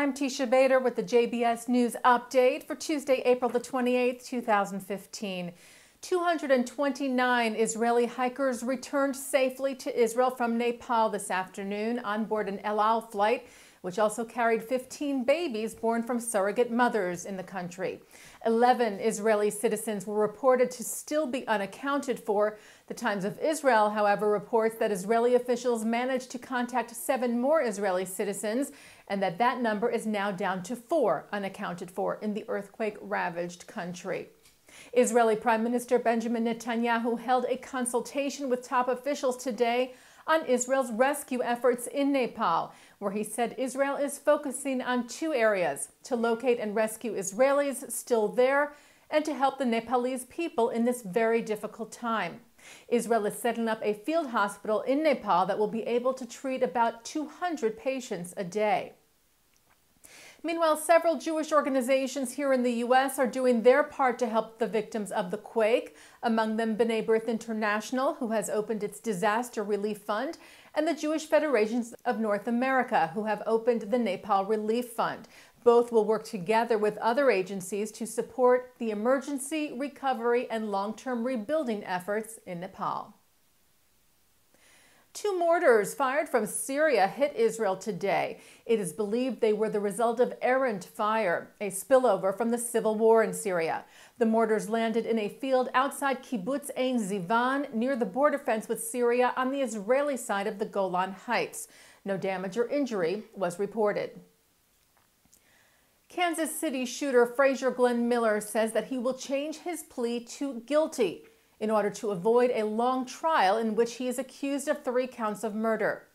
I'm Teisha Bader with the JBS News Update for Tuesday, April the 28th, 2015. 229 Israeli hikers returned safely to Israel from Nepal this afternoon on board an El Al flight, which also carried 15 babies born from surrogate mothers in the country. 11 Israeli citizens were reported to still be unaccounted for. The Times of Israel, however, reports that Israeli officials managed to contact 7 more Israeli citizens and that number is now down to 4 unaccounted for in the earthquake-ravaged country. Israeli Prime Minister Benjamin Netanyahu held a consultation with top officials today on Israel's rescue efforts in Nepal, where he said Israel is focusing on 2 areas: to locate and rescue Israelis still there and to help the Nepalese people in this very difficult time. Israel is setting up a field hospital in Nepal that will be able to treat about 200 patients a day. Meanwhile, several Jewish organizations here in the U.S. are doing their part to help the victims of the quake, among them B'nai B'rith International, who has opened its Disaster Relief Fund, and the Jewish Federations of North America, who have opened the Nepal Relief Fund. Both will work together with other agencies to support the emergency, recovery, and long-term rebuilding efforts in Nepal. 2 mortars fired from Syria hit Israel today. It is believed they were the result of errant fire, a spillover from the civil war in Syria. The mortars landed in a field outside Kibbutz Ein Zivan, near the border fence with Syria on the Israeli side of the Golan Heights. No damage or injury was reported. Kansas City shooter Frazier Miller says that he will change his plea to guilty in order to avoid a long trial in which he is accused of 3 counts of murder.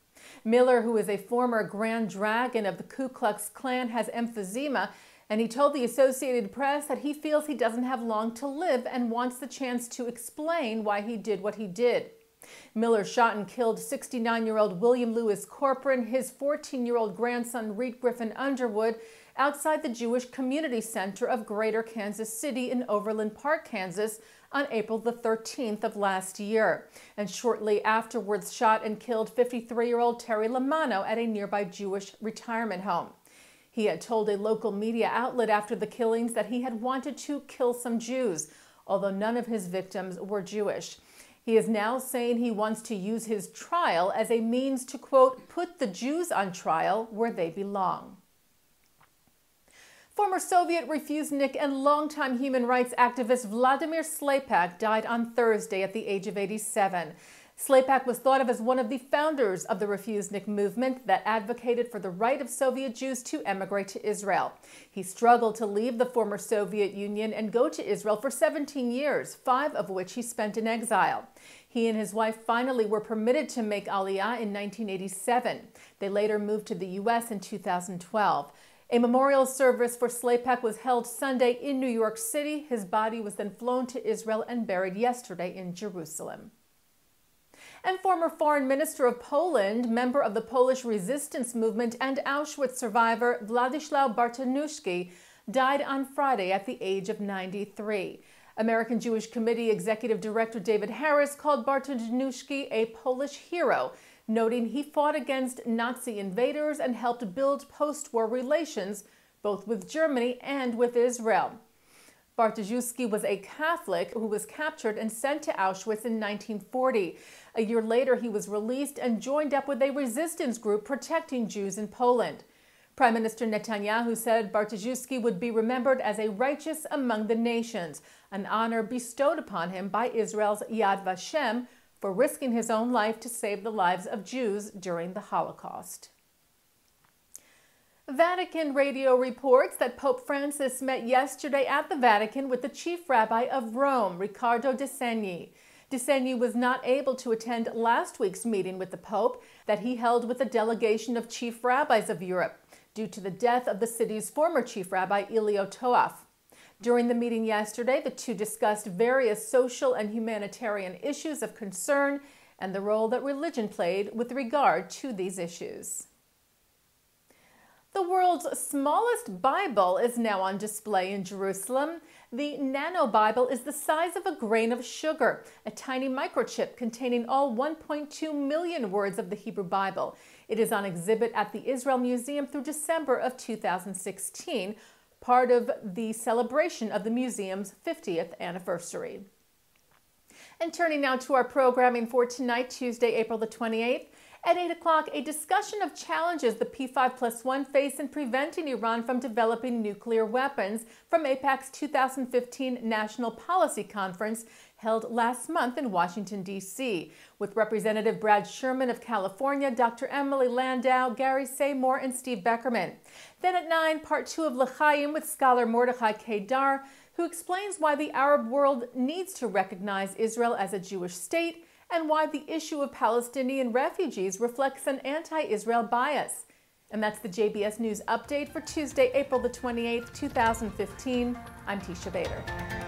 Miller, who is a former Grand Dragon of the Ku Klux Klan, has emphysema, and he told the Associated Press that he feels he doesn't have long to live and wants the chance to explain why he did what he did. Miller shot and killed 69-year-old William Lewis Corcoran, his 14-year-old grandson Reed Griffin Underwood, outside the Jewish Community Center of Greater Kansas City in Overland Park, Kansas, on April the 13th of last year, and shortly afterwards shot and killed 53-year-old Terry Lamano at a nearby Jewish retirement home. He had told a local media outlet after the killings that he had wanted to kill some Jews, although none of his victims were Jewish. He is now saying he wants to use his trial as a means to, quote, put the Jews on trial where they belong. Former Soviet refusenik and longtime human rights activist Vladimir Slepak died on Thursday at the age of 87. Slepak was thought of as one of the founders of the refusenik movement that advocated for the right of Soviet Jews to emigrate to Israel. He struggled to leave the former Soviet Union and go to Israel for 17 years, 5 of which he spent in exile. He and his wife finally were permitted to make Aliyah in 1987. They later moved to the U.S. in 2012. A memorial service for Slepak was held Sunday in New York City. His body was then flown to Israel and buried yesterday in Jerusalem. And former Foreign Minister of Poland, member of the Polish resistance movement and Auschwitz survivor Wladislaw Bartokowski, died on Friday at the age of 93. American Jewish Committee Executive Director David Harris called Bartokowski a Polish hero, noting he fought against Nazi invaders and helped build post-war relations both with Germany and with Israel. Bartokowski was a Catholic who was captured and sent to Auschwitz in 1940. A year later, he was released and joined up with a resistance group protecting Jews in Poland. Prime Minister Netanyahu said Bartokowski would be remembered as a righteous among the nations, an honor bestowed upon him by Israel's Yad Vashem, for risking his own life to save the lives of Jews during the Holocaust. Vatican Radio reports that Pope Francis met yesterday at the Vatican with the Chief Rabbi of Rome, Riccardo De Segni. De Segni was not able to attend last week's meeting with the Pope that he held with a delegation of chief rabbis of Europe due to the death of the city's former Chief Rabbi, Elio Toaf. During the meeting yesterday, the two discussed various social and humanitarian issues of concern and the role that religion played with regard to these issues. The world's smallest Bible is now on display in Jerusalem. The Nano Bible is the size of a grain of sugar, a tiny microchip containing all 1.2 million words of the Hebrew Bible. It is on exhibit at the Israel Museum through December of 2016, part of the celebration of the museum's 50th anniversary. And turning now to our programming for tonight, Tuesday, April the 28th. At 8 o'clock, a discussion of challenges the P5+1 face in preventing Iran from developing nuclear weapons from AIPAC's 2015 National Policy Conference held last month in Washington, D.C., with Representative Brad Sherman of California, Dr. Emily Landau, Gary Seymour, and Steve Beckerman. Then at 9, part 2 of L'Chaim with scholar Mordechai Kedar, who explains why the Arab world needs to recognize Israel as a Jewish state and why the issue of Palestinian refugees reflects an anti-Israel bias. And that's the JBS News Update for Tuesday, April the 28th, 2015. I'm Teisha Bader.